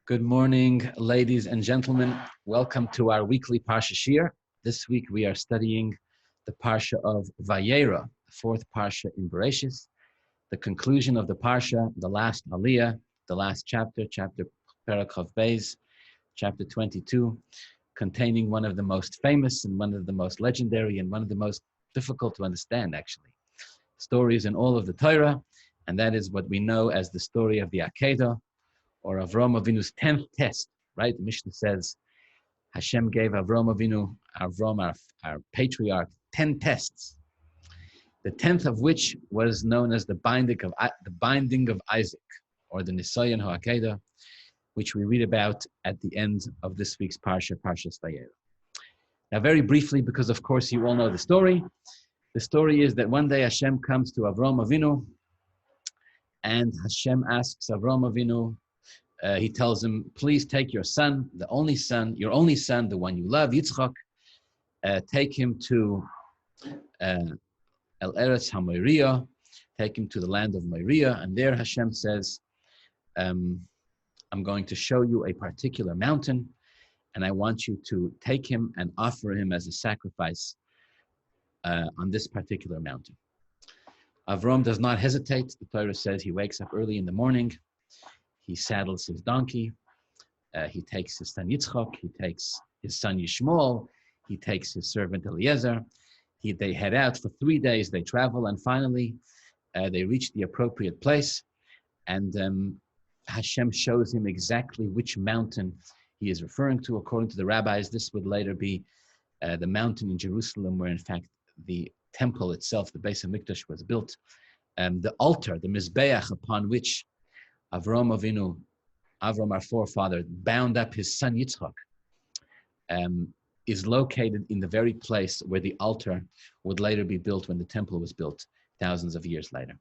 Good morning, ladies and gentlemen. Welcome to our weekly Parsha Shiur. This week we are studying the Parsha of Vayera, the fourth Parsha in Bereshis, the conclusion of the Parsha, the last Aliyah, the last chapter Perek Chav Beis, chapter 22, containing one of the most famous and one of the most legendary and one of the most difficult to understand, actually, stories in all of the Torah, and that is what we know as the story of the Akedah, or Avraham Avinu's 10th test, right? The Mishnah says Hashem gave Avraham Avinu, our patriarch, 10 tests. The 10th of which was known as the binding of Isaac, or the Nisayon HaAkedah, which we read about at the end of this week's Parsha, Parshas Vayera. Now, very briefly, because of course you all know the story. The story is that one day Hashem comes to Avraham Avinu, and Hashem asks Avraham Avinu, he tells him, please take your son, your only son, the one you love, Yitzchak, take him to El Eretz HaMoriah, take him to the land of Moriah, and there Hashem says, I'm going to show you a particular mountain, and I want you to take him and offer him as a sacrifice on this particular mountain. Avram does not hesitate. The Torah says he wakes up early in the morning, he saddles his donkey, he takes his son Yitzchak, he takes his son Yishmael, he takes his servant Eliezer. They head out for 3 days, they travel, and finally they reach the appropriate place, and Hashem shows him exactly which mountain he is referring to. According to the rabbis, this would later be the mountain in Jerusalem where in fact the temple itself, the Beis HaMikdash, was built. The altar, the Mizbeach upon which Avram, our forefather, bound up his son Yitzchak, is located in the very place where the altar would later be built when the temple was built thousands of years later.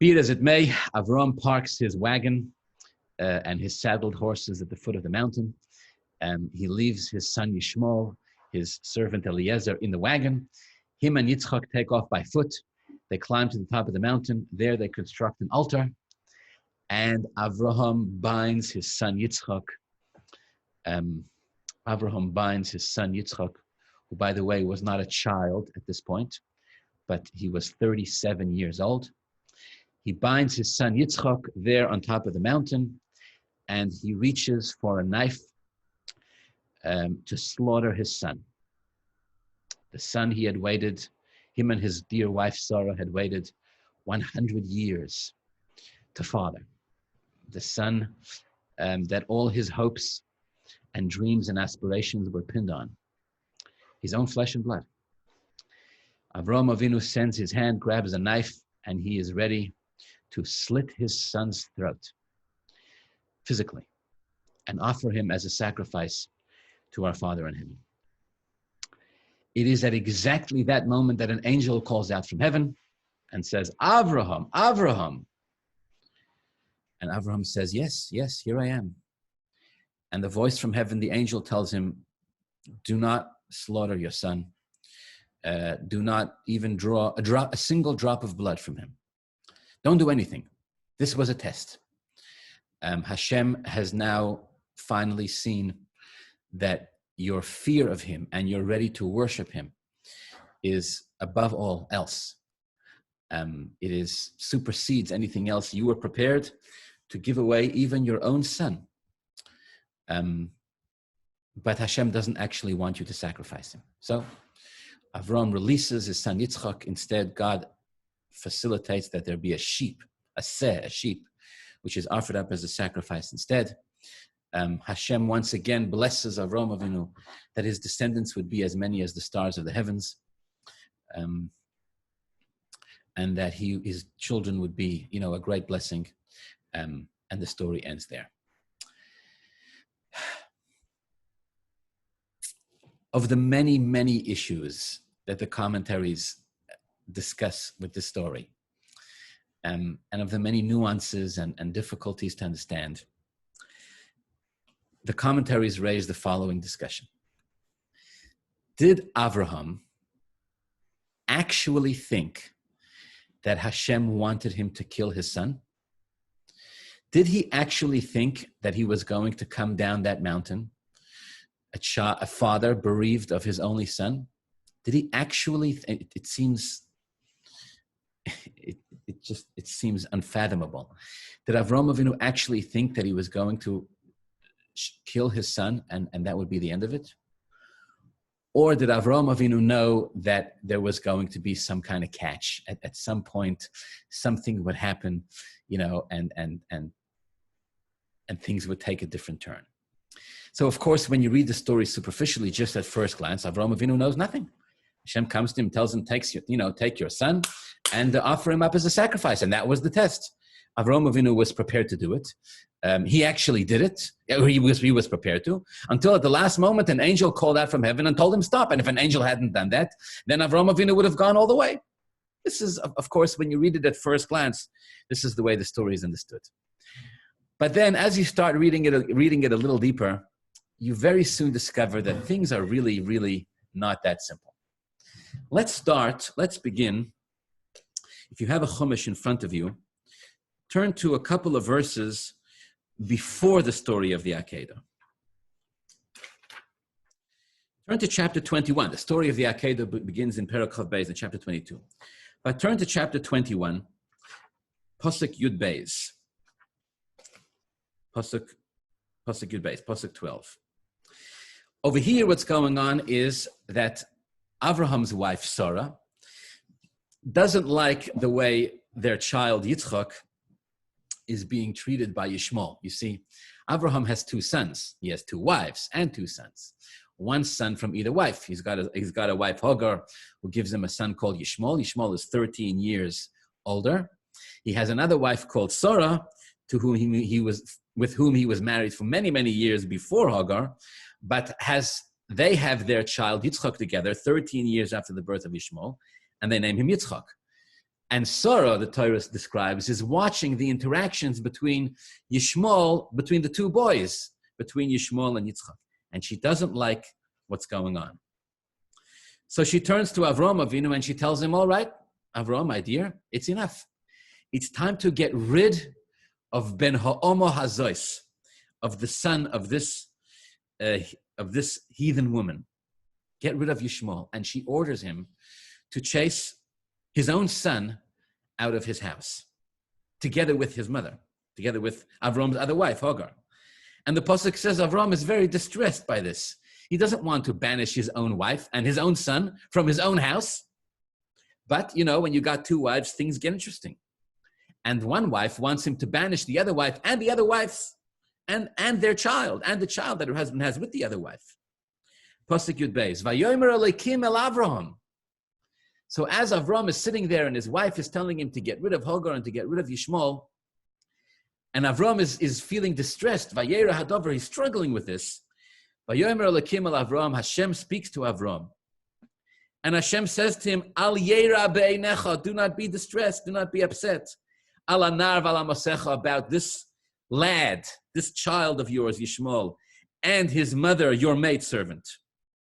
Be it as it may, Avram parks his wagon and his saddled horses at the foot of the mountain. He leaves his son Yishmael, his servant Eliezer, in the wagon. Him and Yitzchak take off by foot. They climb to the top of the mountain. There they construct an altar. And Avraham binds his son Yitzchak. Who, by the way, was not a child at this point, but he was 37 years old. He binds his son Yitzchak there on top of the mountain, and he reaches for a knife to slaughter his son. The son he had waited, him and his dear wife Sarah had waited 100 years to father. The son that all his hopes and dreams and aspirations were pinned on. His own flesh and blood. Avraham Avinu sends his hand, grabs a knife, and he is ready to slit his son's throat physically and offer him as a sacrifice to our Father in heaven. It is at exactly that moment that an angel calls out from heaven and says, Avraham, Avraham. And Avraham says, yes, here I am. And the voice from heaven, the angel tells him, do not slaughter your son. Do not even draw a single drop of blood from him. Don't do anything. This was a test. Hashem has now finally seen that your fear of him and you're ready to worship him is above all else. It supersedes anything else. You were prepared to give away even your own son. But Hashem doesn't actually want you to sacrifice him. So Avram releases his son Yitzchak. Instead, God facilitates that there be a sheep, a sheep, which is offered up as a sacrifice instead. Hashem once again blesses Avraham Avinu that his descendants would be as many as the stars of the heavens, and that his children would be, a great blessing. And the story ends there. Of the many, many issues that the commentaries discuss with this story, and of the many nuances and difficulties to understand, the commentaries raise the following discussion. Did Avraham actually think that Hashem wanted him to kill his son? Did he actually think that he was going to come down that mountain, a father bereaved of his only son? Did he actually? It seems, it seems unfathomable. Did Avraham Avinu actually think that he was going to kill his son and that would be the end of it? Or did Avraham Avinu know that there was going to be some kind of catch at some point, something would happen, and things would take a different turn? So, of course, when you read the story superficially, just at first glance, Avraham Avinu knows nothing. Hashem comes to him, tells him, take your son and offer him up as a sacrifice. And that was the test. Avraham Avinu was prepared to do it. He actually did it. He was prepared to, until at the last moment, an angel called out from heaven and told him stop. And if an angel hadn't done that, then Avraham Avinu would have gone all the way. This is, of course, when you read it at first glance, this is the way the story is understood. But then as you start reading it a little deeper, you very soon discover that things are really, really not that simple. Let's begin. If you have a Chumash in front of you, turn to a couple of verses before the story of the Akedah. Turn to chapter 21. The story of the Akedah begins in Perek Chav Beis in chapter 22. But turn to chapter 21, Pasuk Yud Beis. Pasuk Yud Beis, Pasuk 12. Over here, what's going on is that Avraham's wife, Sarah, doesn't like the way their child, Yitzchak, is being treated by Yishmael. You see, Avraham has two sons. He has two wives and two sons. One son from either wife. He's got a wife, Hagar, who gives him a son called Yishmael. Yishmael is 13 years older. He has another wife called Sarah, with whom he was married for many, many years before Hagar, but they have their child Yitzchak together 13 years after the birth of Yishmael, and they name him Yitzchak. And Sarah, the Torah describes, is watching the interactions between the two boys, between Yishmael and Yitzchak. And she doesn't like what's going on. So she turns to Avraham Avinu and she tells him, all right, Avraham, my dear, it's enough. It's time to get rid of Ben Ha'omo Hazois, of the son of this heathen woman. Get rid of Yishmael. And she orders him to chase his own son out of his house, together with his mother, together with Avram's other wife, Hagar. And the Pasuk says Avram is very distressed by this. He doesn't want to banish his own wife and his own son from his own house. But, when you got two wives, things get interesting. And one wife wants him to banish the other wife and the other wives and their child, and the child that her husband has with the other wife. Pasuk Yud Beis, Vayomer Elokim el Avraham. So as Avram is sitting there and his wife is telling him to get rid of Hagar and to get rid of Yishmael, and Avram is feeling distressed, Vayera Hadover, he's struggling with this. Vayomer Elokim el Avram, Hashem speaks to Avram. And Hashem says to him, Al Yera be'einecha, do not be distressed, do not be upset. Al anar v'al amasecha, about this lad, this child of yours, Yishmael, and his mother, your maidservant.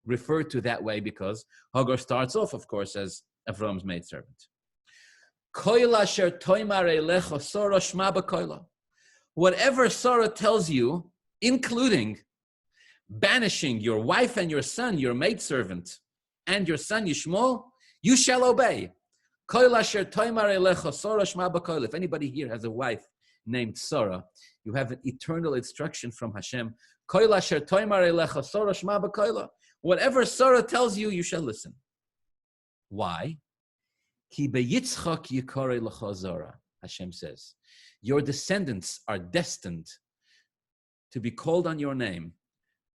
Referred to that way because Hagar starts off, of course, as Avram's maidservant. Whatever Sarah tells you, including banishing your wife and your son, your maidservant, and your son Yishmael, you shall obey. If anybody here has a wife named Sarah, you have an eternal instruction from Hashem. Whatever Sarah tells you, you shall listen. Why? Hashem says, your descendants are destined to be called on your name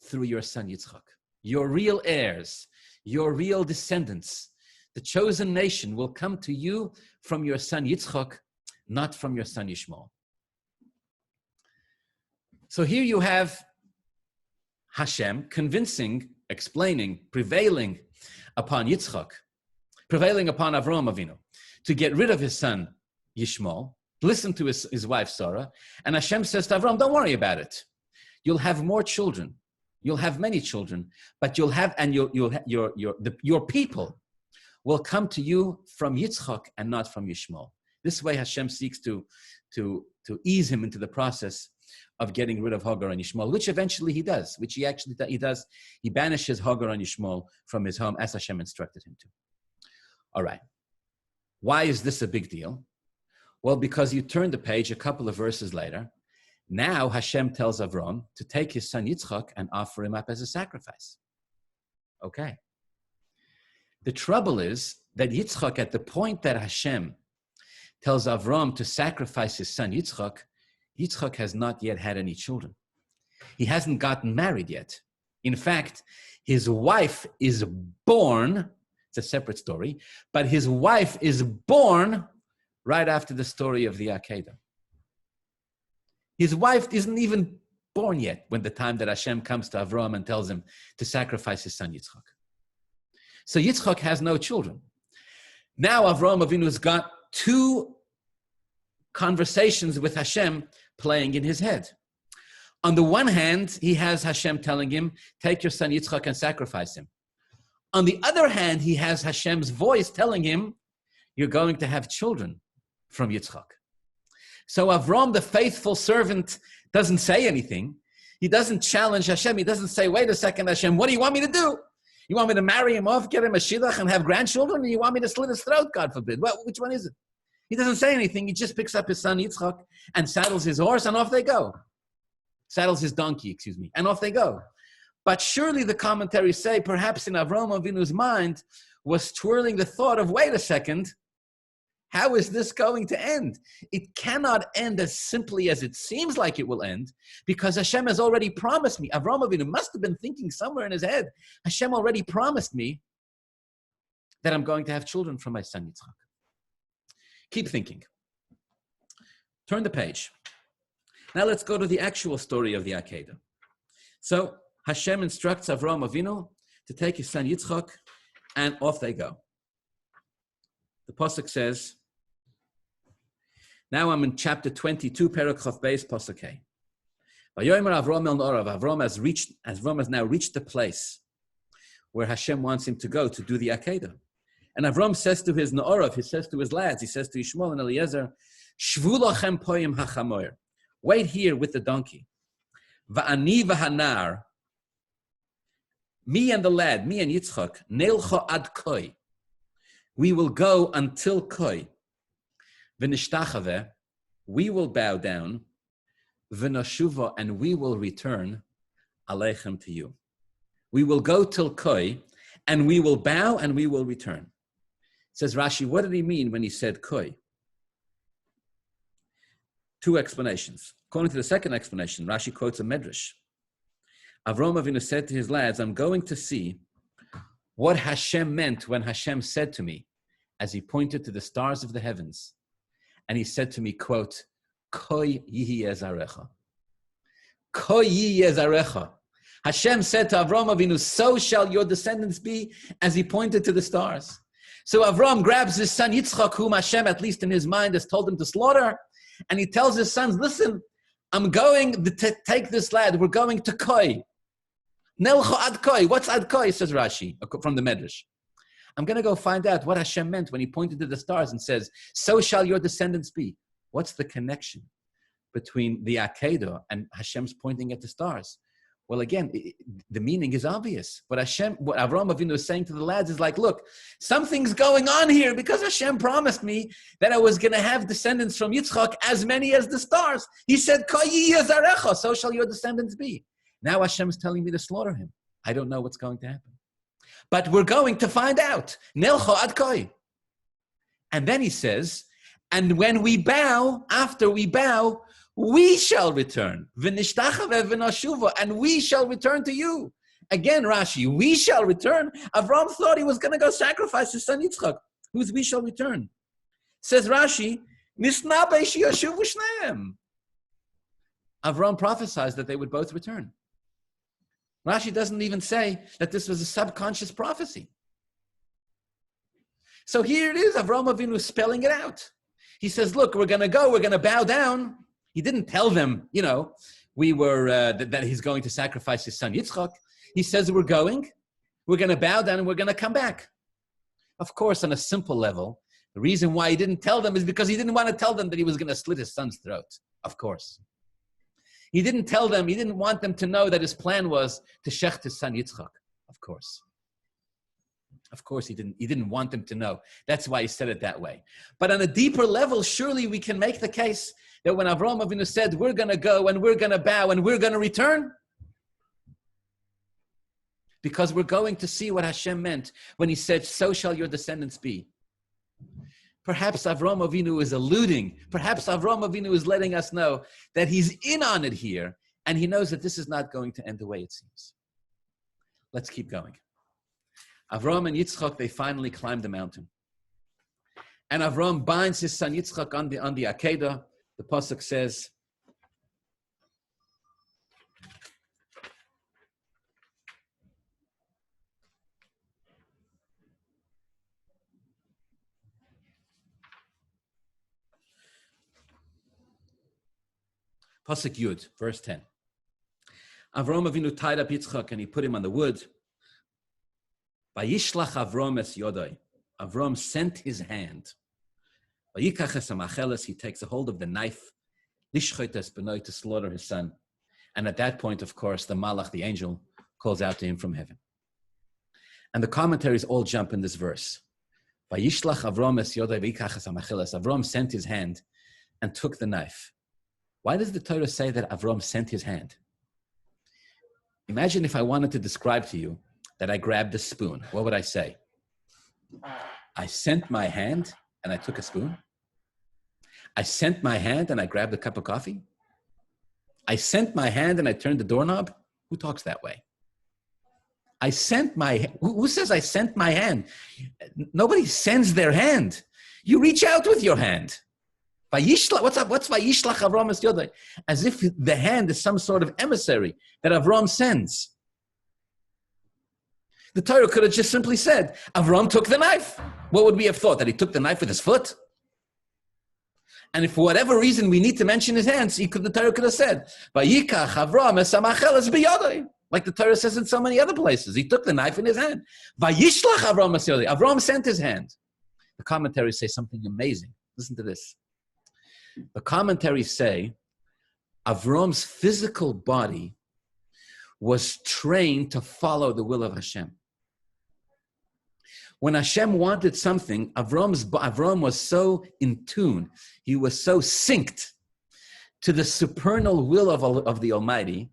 through your son Yitzchak. Your real heirs, your real descendants, the chosen nation will come to you from your son Yitzchak, not from your son Yishmael. So here you have Hashem convincing, explaining, prevailing upon Yitzchak, prevailing upon Avraham Avinu, to get rid of his son Yishmael, listen to his wife Sarah, and Hashem says to Avraham, don't worry about it. You'll have more children. You'll have many children, but your people will come to you from Yitzchak and not from Yishmael. This way Hashem seeks to to ease him into the process of getting rid of Hagar and Yishmael, which eventually he does, he does. He banishes Hagar and Yishmael from his home as Hashem instructed him to. All right. Why is this a big deal? Well, because you turn the page a couple of verses later. Now Hashem tells Avraham to take his son Yitzchak and offer him up as a sacrifice. Okay. The trouble is that Yitzchak, at the point that Hashem tells Avraham to sacrifice his son Yitzchak, Yitzchak has not yet had any children. He hasn't gotten married yet. In fact, his wife is born. It's a separate story, but his wife is born right after the story of the Akedah. His wife isn't even born yet when the time that Hashem comes to Avraham and tells him to sacrifice his son Yitzchak. So Yitzchak has no children. Now Avraham Avinu's got two conversations with Hashem playing in his head. On the one hand, he has Hashem telling him, take your son Yitzchak and sacrifice him. On the other hand, he has Hashem's voice telling him, you're going to have children from Yitzchak. So Avraham, the faithful servant, doesn't say anything. He doesn't challenge Hashem. He doesn't say, wait a second, Hashem, what do you want me to do? You want me to marry him off, get him a shidduch and have grandchildren? Or you want me to slit his throat, God forbid? Well, which one is it? He doesn't say anything. He just picks up his son Yitzchak and saddles his horse and off they go. Saddles his donkey, and off they go. But surely the commentaries say, perhaps in Avraham Avinu's mind was twirling the thought of, wait a second, how is this going to end? It cannot end as simply as it seems like it will end, because Hashem has already promised me. Avraham Avinu must have been thinking somewhere in his head, Hashem already promised me that I'm going to have children from my son Yitzchak. Keep thinking. Turn the page. Now let's go to the actual story of the Akedah. So Hashem instructs Avraham Avinu to take his son Yitzchak, and off they go. The Pasuk says, now I'm in chapter 22, Perek Chav Beis, Pasuk A. Vayomer Avraham el Norav. Avraham has now reached the place where Hashem wants him to go to do the Akedah. And Avraham says to his Norav, he says to his lads, he says to Yishmael and Eliezer, Shvu lachem poyim hachamoyer. Wait here with the donkey. Va'ani v'hanar. Me and the lad, me and Yitzchak, neilcha ad koi. We will go until koi. V'nishtachave. We will bow down. V'nashuva, and we will return aleichem to you. We will go till koi, and we will bow and we will return. Says Rashi, what did he mean when he said koi? Two explanations. According to the second explanation, Rashi quotes a medrash. Avraham Avinu said to his lads, I'm going to see what Hashem meant when Hashem said to me, as he pointed to the stars of the heavens, and he said to me, quote, Koi yihi ezarecha. Koi yihi ezarecha. Hashem said to Avraham Avinu, so shall your descendants be, as he pointed to the stars. So Avraham grabs his son Yitzchak, whom Hashem, at least in his mind, has told him to slaughter, and he tells his sons, listen, I'm going to take this lad, we're going to Koi. Nelcho ad Koi. What's ad Koi, says Rashi, from the Medrash. I'm going to go find out what Hashem meant when he pointed to the stars and says, so shall your descendants be. What's the connection between the Akedah and Hashem's pointing at the stars? Well, again, the meaning is obvious. But Hashem, what Avraham Avinu is saying to the lads is like, look, something's going on here because Hashem promised me that I was going to have descendants from Yitzchak as many as the stars. He said, so shall your descendants be. Now Hashem is telling me to slaughter him. I don't know what's going to happen. But we're going to find out. Nelcho ad koi. And then he says, and when we bow, after we bow, we shall return. And we shall return to you. Again, Rashi, we shall return. Avraham thought he was going to go sacrifice his son Yitzchak. Who's we shall return? Says Rashi, Avraham prophesied that they would both return. Rashi doesn't even say that this was a subconscious prophecy. So here it is, Avraham Avinu spelling it out. He says, look, we're going to bow down. He didn't tell them, that he's going to sacrifice his son Yitzchak. He says, we're going to bow down and we're going to come back. Of course, on a simple level, The reason why he didn't tell them is because he didn't want to tell them that he was going to slit his son's throat, of course. He didn't tell them, he didn't want them to know that his plan was to shecht his son Yitzchak, of course. Of course, he didn't want them to know. That's why he said it that way. But on a deeper level, surely we can make the case that when Avraham Avinu said, we're going to go and we're going to bow and we're going to return, because we're going to see what Hashem meant when he said, so shall your descendants be. Perhaps Avraham Avinu is alluding, perhaps Avraham Avinu is letting us know that he's in on it here, and he knows that this is not going to end the way it seems. Let's keep going. Avraham and Yitzchak, they finally climbed the mountain. And Avraham binds his son Yitzchak on the Akedah. The Pasuk says, Pasuk Yud, verse 10. Avraham Avinu tied up Yitzchak and he put him on the wood. Vayishlach Avraham es yodai. Avraham sent his hand. Vayikach es hamacheles. He takes a hold of the knife. Lishchot es benoi, to slaughter his son. And at that point, of course, the Malach, the angel, calls out to him from heaven. And the commentaries all jump in this verse. Vayishlach Avraham es yodai vayikach es hamacheles. Avraham sent his hand and took the knife. Why does the Torah say that Avraham sent his hand? Imagine if I wanted to describe to you that I grabbed a spoon. What would I say? I sent my hand and I took a spoon. I sent my hand and I grabbed a cup of coffee. I sent my hand and I turned the doorknob. Who talks that way? Who says I sent my hand? Nobody sends their hand. You reach out with your hand. What's up? What's Vayishlach Avraham es yodai? As if the hand is some sort of emissary that Avraham sends. The Torah could have just simply said, Avraham took the knife. What would we have thought? That he took the knife with his foot? And if for whatever reason we need to mention his hands, the Torah could have said, Vayikach Avraham es hamacheles biyodai. Like the Torah says in so many other places. He took the knife in his hand. Vayishlach Avraham es yodai. Avraham sent his hand. The commentaries say something amazing. Listen to this. The commentaries say Avram's physical body was trained to follow the will of Hashem. When Hashem wanted something, Avram was so in tune, he was so synced to the supernal will of the Almighty,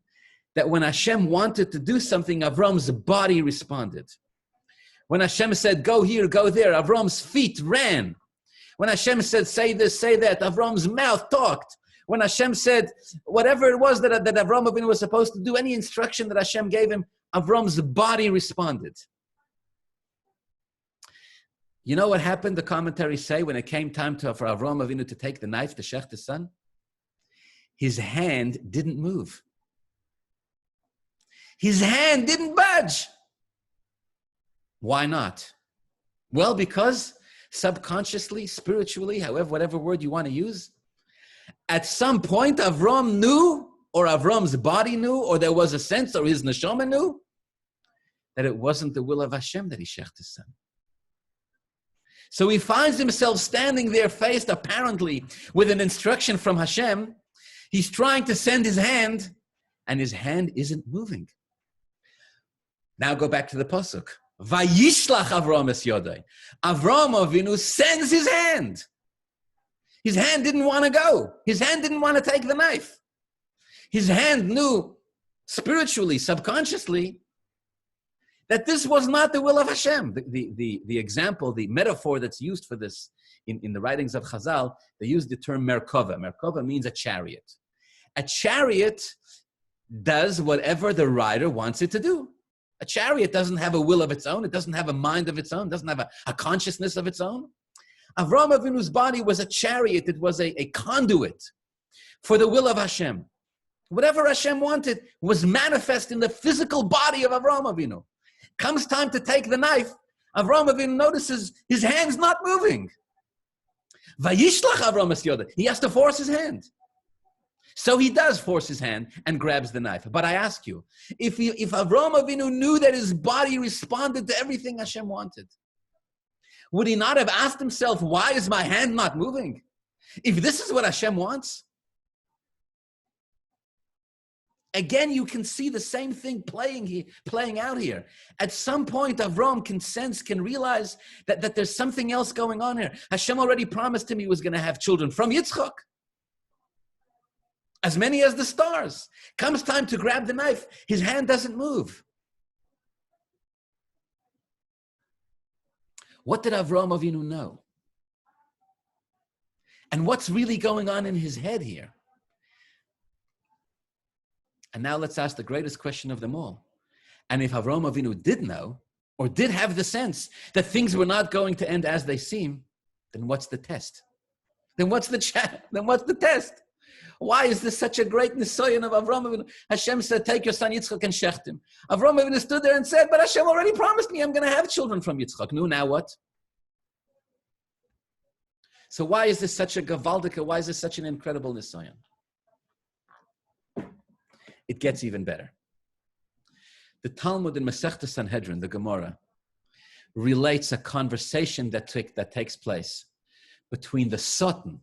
that when Hashem wanted to do something, Avram's body responded. When Hashem said, go here, go there, Avram's feet ran. When Hashem said, say this, say that, Avram's mouth talked. When Hashem said, whatever it was that Avraham Avinu was supposed to do, any instruction that Hashem gave him, Avram's body responded. You know what happened, the commentaries say, when it came time for Avraham Avinu to take the knife to shecht his son? His hand didn't move. His hand didn't budge. Why not? Well, because subconsciously, spiritually, however, whatever word you want to use, at some point Avram knew, or Avram's body knew, or there was a sense, or his neshama knew, that it wasn't the will of Hashem that he shecht his son. So he finds himself standing there faced apparently with an instruction from Hashem. He's trying to send his hand, and his hand isn't moving. Now go back to the pasuk. Vayishlach Avraham es yodai. Avraham Avinu sends his hand. His hand didn't want to go. His hand didn't want to take the knife. His hand knew spiritually, subconsciously, that this was not the will of Hashem. The example, the metaphor that's used for this in the writings of Chazal, they use the term Merkava. Merkava means a chariot. A chariot does whatever the rider wants it to do. A chariot doesn't have a will of its own. It doesn't have a mind of its own. It doesn't have a consciousness of its own. Avraham Avinu's body was a chariot. It was a conduit for the will of Hashem. Whatever Hashem wanted was manifest in the physical body of Avraham Avinu. Comes time to take the knife, Avraham Avinu notices his hand's not moving. Vayishlach Avraham es yodai. He has to force his hand. So he does force his hand and grabs the knife. But I ask you, if Avraham Avinu knew that his body responded to everything Hashem wanted, Would he not have asked himself, why is my hand not moving? If this is what Hashem wants? Again, you can see the same thing playing out here. At some point, Avraham can realize that there's something else going on here. Hashem already promised him he was going to have children from Yitzchak. As many as the stars. Comes time to grab the knife, his hand doesn't move. What did Avraham Avinu know? And what's really going on in his head here? And now let's ask the greatest question of them all. And if Avraham Avinu did know, or did have the sense that things were not going to end as they seem, then what's the test? Then what's the test? Why is this such a great nisayon of Avraham Avinu? Hashem said, take your son Yitzchak and shecht him. Avraham Avinu stood there and said, but Hashem already promised me I'm going to have children from Yitzchak. No, now what? So why is this such a gavaldika? Why is this such an incredible nisayon? It gets even better. The Talmud in Masechta Sanhedrin, the Gemara, relates a conversation that takes place between Satan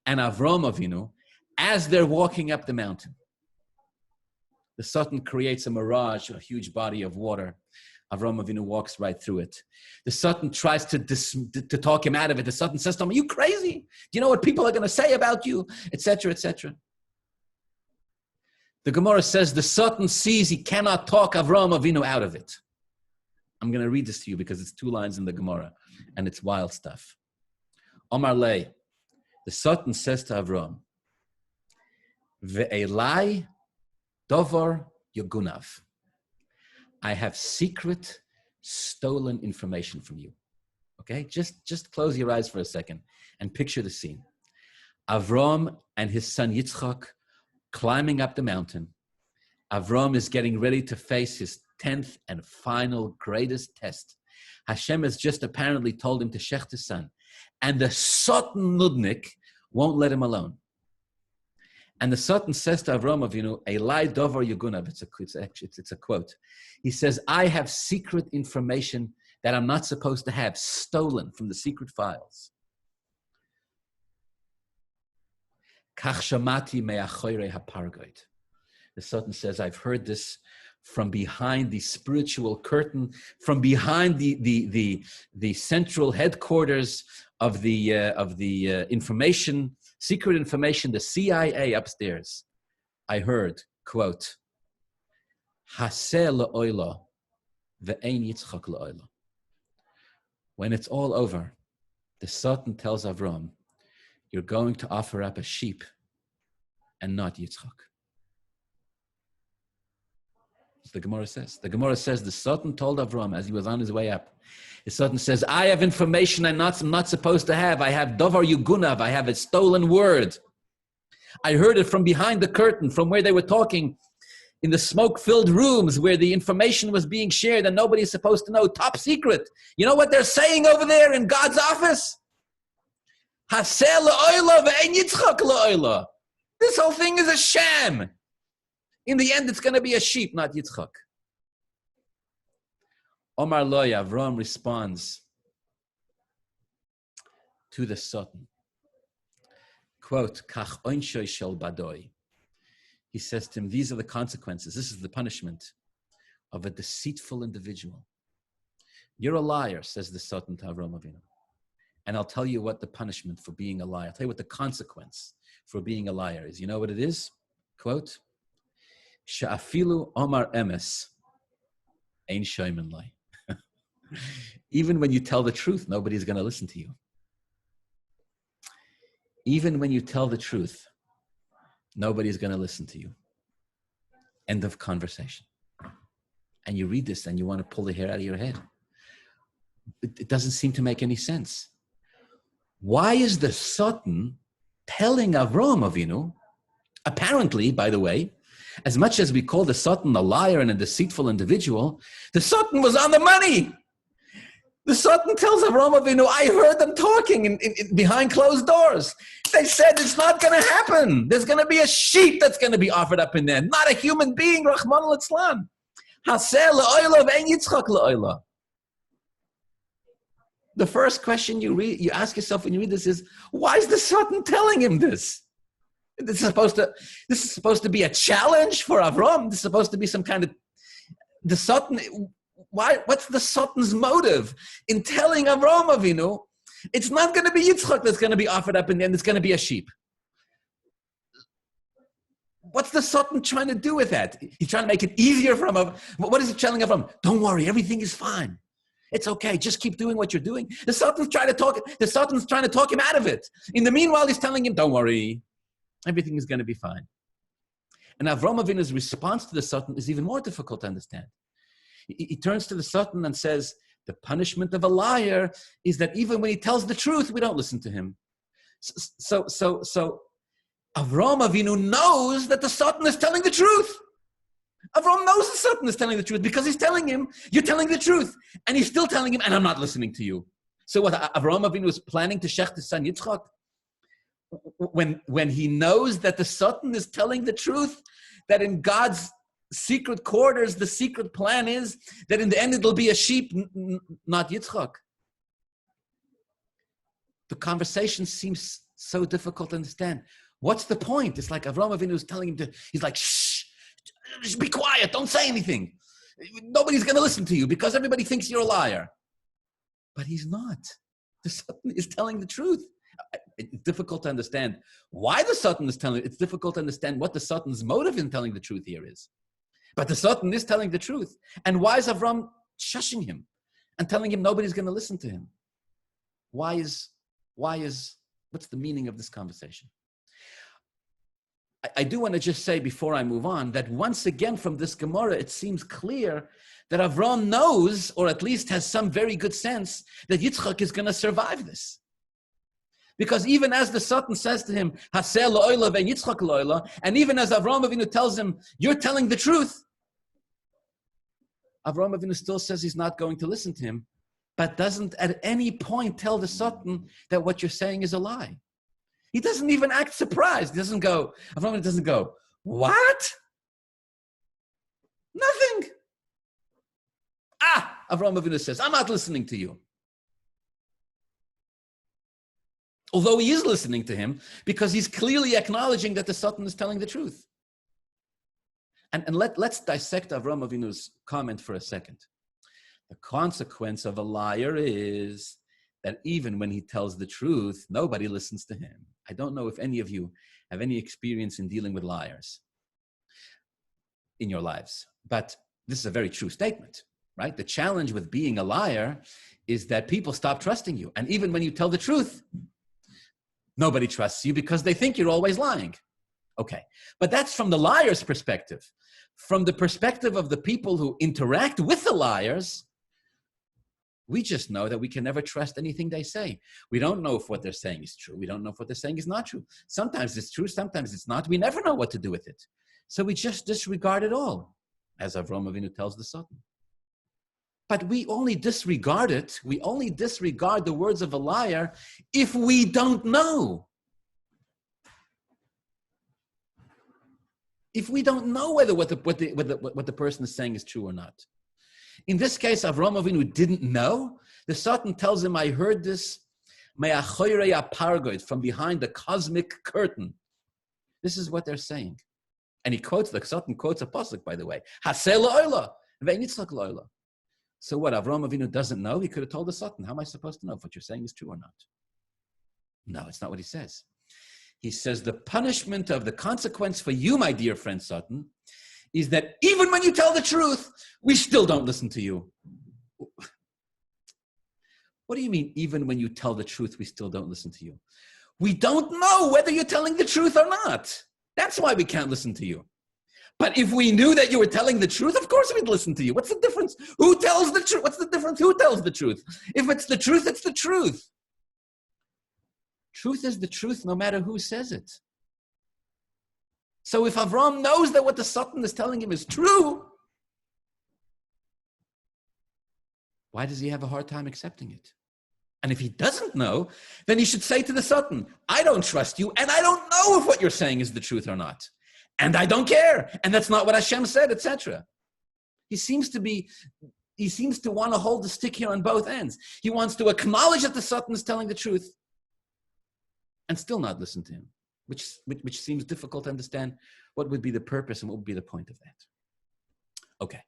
and Avraham Avinu as they're walking up the mountain. The Satan creates a mirage, a huge body of water. Avraham Avinu walks right through it. The Satan tries to talk him out of it. The Satan says to him, are you crazy? Do you know what people are going to say about you? Etc., etc. The Gemara says the Satan sees he cannot talk Avraham Avinu out of it. I'm going to read this to you because it's 2 lines in the Gemara and it's wild stuff. Omar Lei, the Satan says to Avraham, Ve'elai dovar yogunav. I have secret, stolen information from you. Okay, just close your eyes for a second and picture the scene. Avraham and his son Yitzchak climbing up the mountain. Avraham is getting ready to face his 10th and final greatest test. Hashem has just apparently told him to shecht his son. And the Satan Nudnik won't let him alone. And the Satan says to Avraham Avinu, Elai dovar yugunav. It's a quote. He says, I have secret information that I'm not supposed to have, stolen from the secret files. Kach shamati me'achoyrei hapargoid. The Satan says, I've heard this from behind the spiritual curtain, from behind the central headquarters of the information, secret information, the CIA upstairs. I heard, quote, Haseh la'oila ve'ein Yitzchak la'oila. When it's all over, the Satan tells Avraham, you're going to offer up a sheep and not Yitzchak. The Gemara says. The Gemara says the Satan told Avraham as he was on his way up. The Satan says, I have information I'm not supposed to have. I have davar yugunav. I have a stolen word. I heard it from behind the curtain, from where they were talking in the smoke-filled rooms where the information was being shared and nobody's supposed to know. Top secret. You know what they're saying over there in God's office? Haseh la'oila ve'ein Yitzchak la'oila. This whole thing is a sham. In the end, it's going to be a sheep, not Yitzchak. Omar Loy, Avraham responds to the Satan. Quote, Kach oinshoy shel badoi. He says to him, these are the consequences. This is the punishment of a deceitful individual. You're a liar, says the Satan to Avraham Avinu. And I'll tell you what the punishment for being a liar, I'll tell you what the consequence for being a liar is. You know what it is? Quote, Sha'afilu Omar Emes Ein Shoymen Lai. Even when you tell the truth, nobody's going to listen to you. Even when you tell the truth, nobody's going to listen to you. End of conversation. And you read this and you want to pull the hair out of your head. It doesn't seem to make any sense. Why is the Satan telling Avraham Avinu, apparently, by the way, as much as we call the Satan a liar and a deceitful individual, the Satan was on the money. The Satan tells Avraham Avinu, I heard them talking in behind closed doors. They said it's not going to happen. There's going to be a sheep that's going to be offered up in there, not a human being, Rahman al-Islam. Haseh la'oila ve'en Yitzchak la'oila. The first question you ask yourself when you read this is, why is the Satan telling him this? This is supposed to be a challenge for Avraham. This is supposed to be some kind of the Satan. What's the Satan's motive in telling Avraham Avinu? It's not going to be Yitzchak that's going to be offered up in the end. It's going to be a sheep. What's the Satan trying to do with that? He's trying to make it easier for him. What is he telling Avraham? Don't worry, everything is fine. It's okay. Just keep doing what you're doing. The Satan's trying to talk him out of it. In the meanwhile, he's telling him, don't worry. Everything is going to be fine. And Avraham Avinu's response to the Satan is even more difficult to understand. He turns to the Satan and says, the punishment of a liar is that even when he tells the truth, we don't listen to him. So Avraham Avinu knows that the Satan is telling the truth. Avraham knows the Satan is telling the truth because he's telling him, you're telling the truth. And he's still telling him, and I'm not listening to you. So what Avraham Avinu is planning to shech his son Yitzchak, when he knows that the Satan is telling the truth, that in God's secret quarters, the secret plan is that in the end it'll be a sheep, not Yitzchak. The conversation seems so difficult to understand. What's the point? It's like Avraham Avinu is telling him he's like, shh, just be quiet, don't say anything. Nobody's going to listen to you because everybody thinks you're a liar. But he's not. The Satan is telling the truth. It's difficult to understand why the Satan is telling. It's difficult to understand what the Satan's motive in telling the truth here is. But the Satan is telling the truth. And why is Avraham shushing him and telling him nobody's going to listen to him? What's the meaning of this conversation? I do want to just say before I move on that once again from this Gemara, it seems clear that Avraham knows, or at least has some very good sense, that Yitzchak is going to survive this. Because even as the Satan says to him, Haseh lo'oila ve'en Yitzchak lo'oila, and even as Avraham Avinu tells him, you're telling the truth, Avraham Avinu still says he's not going to listen to him, but doesn't at any point tell the Satan that what you're saying is a lie. He doesn't even act surprised. He doesn't go, Avraham Avinu doesn't go, what? Nothing. Avraham Avinu says, I'm not listening to you. Although he is listening to him, because he's clearly acknowledging that the Satan is telling the truth. And let's dissect Avraham Avinu's comment for a second. The consequence of a liar is that even when he tells the truth, nobody listens to him. I don't know if any of you have any experience in dealing with liars in your lives, but this is a very true statement, right? The challenge with being a liar is that people stop trusting you. And even when you tell the truth, nobody trusts you because they think you're always lying. Okay, but that's from the liar's perspective. From the perspective of the people who interact with the liars, we just know that we can never trust anything they say. We don't know if what they're saying is true. We don't know if what they're saying is not true. Sometimes it's true, sometimes it's not. We never know what to do with it. So we just disregard it all, as Avraham Avinu tells the Satan. But we only disregard it. We only disregard the words of a liar if we don't know. If we don't know whether what the person is saying is true or not. In this case, Avraham Avinu didn't know. The Satan tells him, I heard this from behind the cosmic curtain. This is what they're saying. And the Satan quotes a pasuk, by the way. Haseh lo'oila ve'en Yitzchak lo'oila. So what, Avraham Avinu doesn't know? He could have told the Satan, how am I supposed to know if what you're saying is true or not? No, it's not what he says. He says, the punishment of the consequence for you, my dear friend Satan, is that even when you tell the truth, we still don't listen to you. What do you mean, even when you tell the truth, we still don't listen to you? We don't know whether you're telling the truth or not. That's why we can't listen to you. But if we knew that you were telling the truth, of course we'd listen to you. What's the difference? Who tells the truth? What's the difference? Who tells the truth? If it's the truth, it's the truth. Truth is the truth no matter who says it. So if Avraham knows that what the Satan is telling him is true, why does he have a hard time accepting it? And if he doesn't know, then he should say to the Satan, I don't trust you, and I don't know if what you're saying is the truth or not. And I don't care. And that's not what Hashem said, etc. He seems to be he seems to want to hold the stick here on both ends. He wants to acknowledge that the Satan is telling the truth and still not listen to him, which seems difficult to understand. What would be the purpose and what would be the point of that? Okay.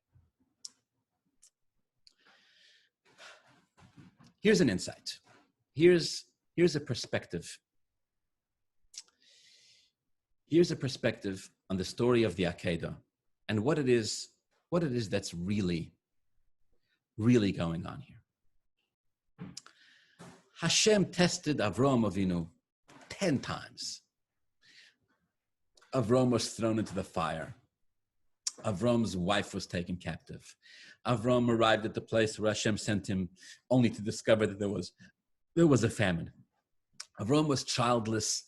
Here's an insight. Here's a perspective. Here's a perspective on the story of the Akedah and what it is that's really going on here. Hashem tested Avraham Avinu 10 times. Avraham was thrown into the fire. Avraham's wife was taken captive. Avraham arrived at the place where Hashem sent him only to discover that there was a famine. Avraham was childless,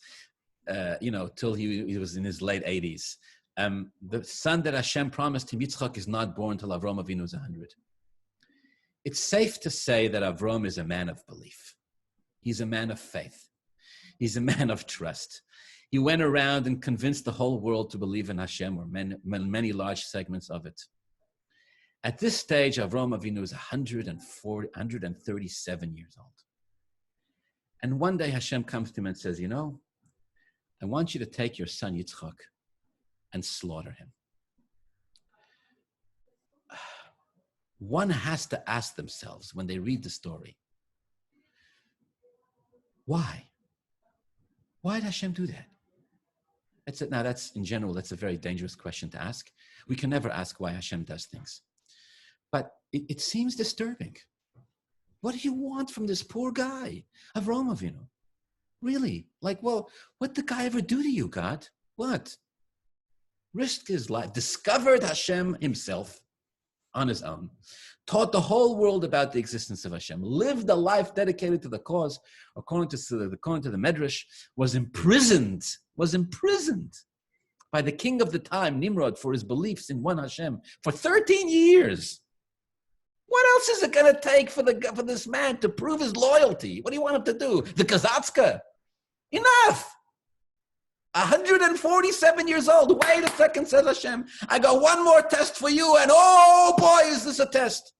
till he was in his late 80s. The son that Hashem promised him, Yitzchak, is not born till Avraham Avinu is 100. It's safe to say that Avraham is a man of belief. He's a man of faith. He's a man of trust. He went around and convinced the whole world to believe in Hashem, or many large segments of it. At this stage, Avraham Avinu is 137 years old. And one day Hashem comes to him and says, I want you to take your son Yitzchak and slaughter him. One has to ask themselves when they read the story, why? Why did Hashem do that? That's in general, that's a very dangerous question to ask. We can never ask why Hashem does things. But it seems disturbing. What do you want from this poor guy, Avraham Avinu? Really? What did the guy ever do to you, God? What? Risked his life, discovered Hashem himself on his own, taught the whole world about the existence of Hashem, lived a life dedicated to the cause, according to the Medrash, was imprisoned by the king of the time, Nimrod, for his beliefs in one Hashem for 13 years. What else is it going to take for this man to prove his loyalty? What do you want him to do? The Kazatska? Enough! 147 years old. Wait a second, says Hashem. I got one more test for you, and oh boy, is this a test.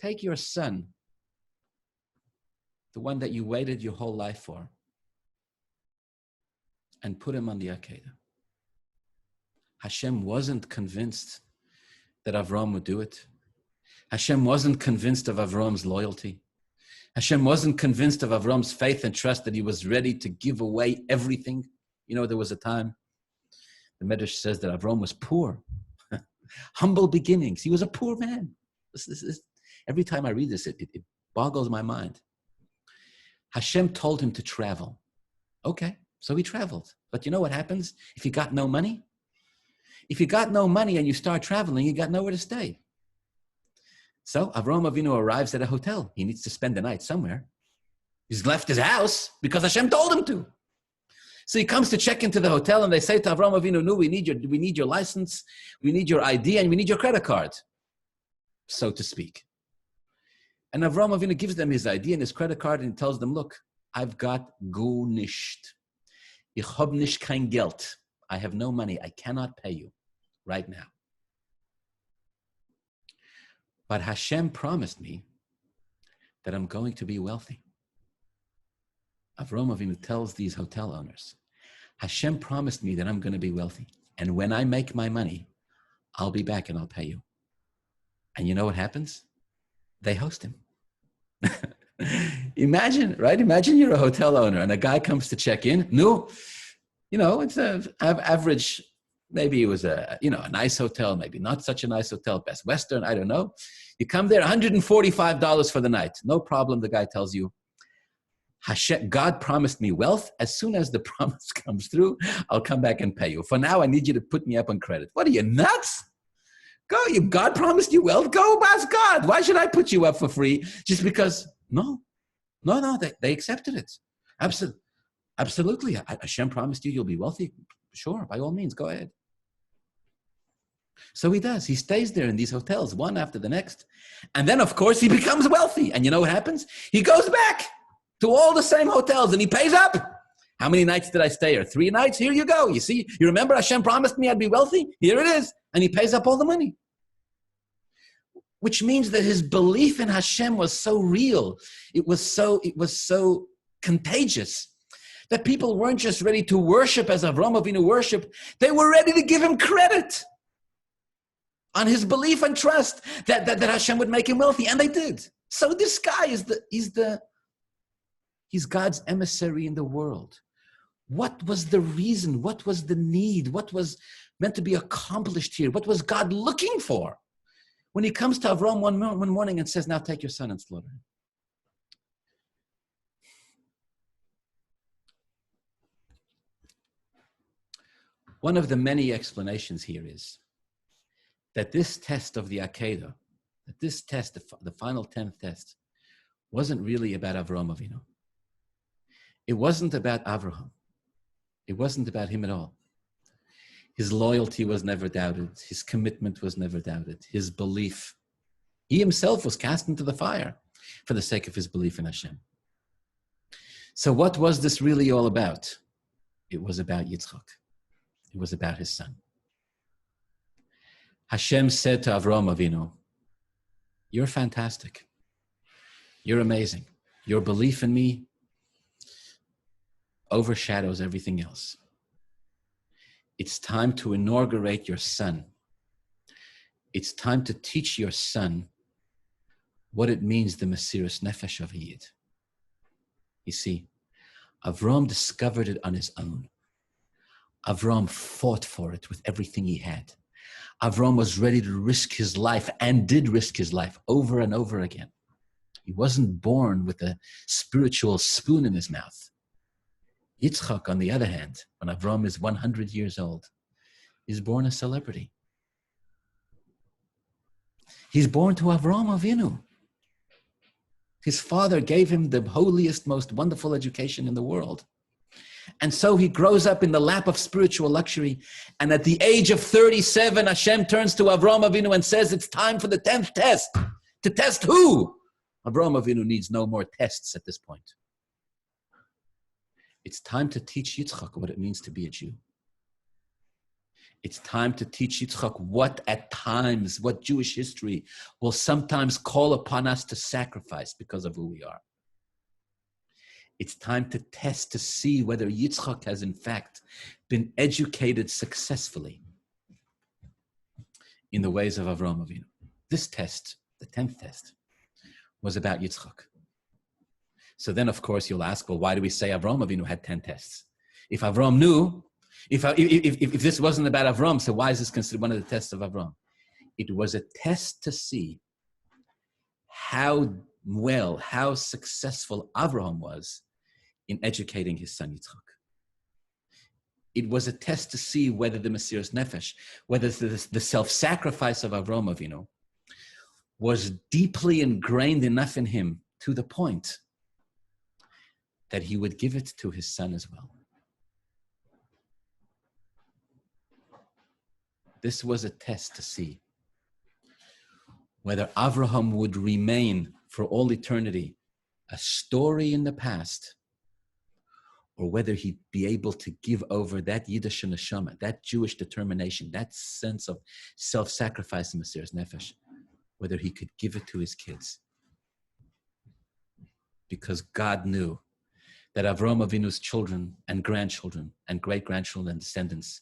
Take your son, the one that you waited your whole life for, and put him on the Akedah. Hashem wasn't convinced that Avraham would do it. Hashem wasn't convinced of Avraham's loyalty. Hashem wasn't convinced of Avraham's faith and trust that he was ready to give away everything. There was a time, the Medrash says that Avraham was poor. Humble beginnings. He was a poor man. Every time I read this, it boggles my mind. Hashem told him to travel. Okay, so he traveled. But you know what happens if you got no money? If you got no money and you start traveling, you got nowhere to stay. So Avraham Avinu arrives at a hotel. He needs to spend the night somewhere. He's left his house because Hashem told him to. So he comes to check into the hotel and they say to Avraham Avinu, no, we need your license, we need your ID, and we need your credit card, so to speak. And Avraham Avinu gives them his ID and his credit card and he tells them, look, I've got go nisht. Ich hab nicht kein Geld. I have no money. I cannot pay you right now. But Hashem promised me that I'm going to be wealthy. Avraham Avinu tells these hotel owners, Hashem promised me that I'm going to be wealthy. And when I make my money, I'll be back and I'll pay you. And you know what happens? They host him. Imagine, right? Imagine you're a hotel owner and a guy comes to check in. No, it's an average, maybe it was a nice hotel, maybe not such a nice hotel, Best Western, I don't know. You come there, $145 for the night. No problem, the guy tells you. Hashem, God promised me wealth. As soon as the promise comes through, I'll come back and pay you. For now, I need you to put me up on credit. What are you, nuts? Go, God promised you wealth. Go ask God. Why should I put you up for free? Just because, no, they accepted it. Absolutely. Hashem promised you you'll be wealthy. Sure, by all means, go ahead. So he does. He stays there in these hotels, one after the next. And then, of course, he becomes wealthy. And you know what happens? He goes back to all the same hotels and he pays up. How many nights did I stay here? 3 nights? Here you go. You see, you remember Hashem promised me I'd be wealthy? Here it is. And he pays up all the money. which means that his belief in Hashem was so real. It was so contagious that people weren't just ready to worship as Avraham Avinu worshiped. They were ready to give him credit on his belief and trust that Hashem would make him wealthy, and they did. So this guy he's God's emissary in the world. What was the reason? What was the need? What was meant to be accomplished here? What was God looking for when he comes to Avraham one morning and says, now take your son and slaughter him? One of the many explanations here is that this test of the Akedah, that this test, the final 10th test, wasn't really about Avraham Avinu. It wasn't about Avraham. It wasn't about him at all. His loyalty was never doubted. His commitment was never doubted. His belief. He himself was cast into the fire for the sake of his belief in Hashem. So what was this really all about? It was about Yitzchak. It was about his son. Hashem said to Avraham Avinu, you're fantastic. You're amazing. Your belief in me overshadows everything else. It's time to inaugurate your son. It's time to teach your son what it means, the Mesiras Nefesh of a Yid. You see, Avraham discovered it on his own. Avraham fought for it with everything he had. Avraham was ready to risk his life and did risk his life over and over again. He wasn't born with a spiritual spoon in his mouth. Yitzchak, on the other hand, when Avraham is 100 years old, is born a celebrity. He's born to Avraham Avinu. His father gave him the holiest, most wonderful education in the world. And so he grows up in the lap of spiritual luxury. And at the age of 37, Hashem turns to Avraham Avinu and says, it's time for the 10th test. To test who? Avraham Avinu needs no more tests at this point. It's time to teach Yitzchak what it means to be a Jew. It's time to teach Yitzchak what Jewish history will sometimes call upon us to sacrifice because of who we are. It's time to test to see whether Yitzchak has in fact been educated successfully in the ways of Avraham Avinu. This test, the 10th test, was about Yitzchak. So then, of course, you'll ask, well, why do we say Avraham Avinu had 10 tests? If Avraham knew, if this wasn't about Avraham, so why is this considered one of the tests of Avraham? It was a test to see how successful Avraham was in educating his son Yitzchak. It was a test to see whether the Mesiras Nefesh, whether the self-sacrifice of Avraham Avinu was deeply ingrained enough in him to the point that he would give it to his son as well. This was a test to see whether Avraham would remain for all eternity a story in the past, or whether he'd be able to give over that Yiddish neshama, that Jewish determination, that sense of self-sacrifice in Mesiras Nefesh, whether he could give it to his kids. Because God knew that Avraham Avinu's children and grandchildren and great-grandchildren and descendants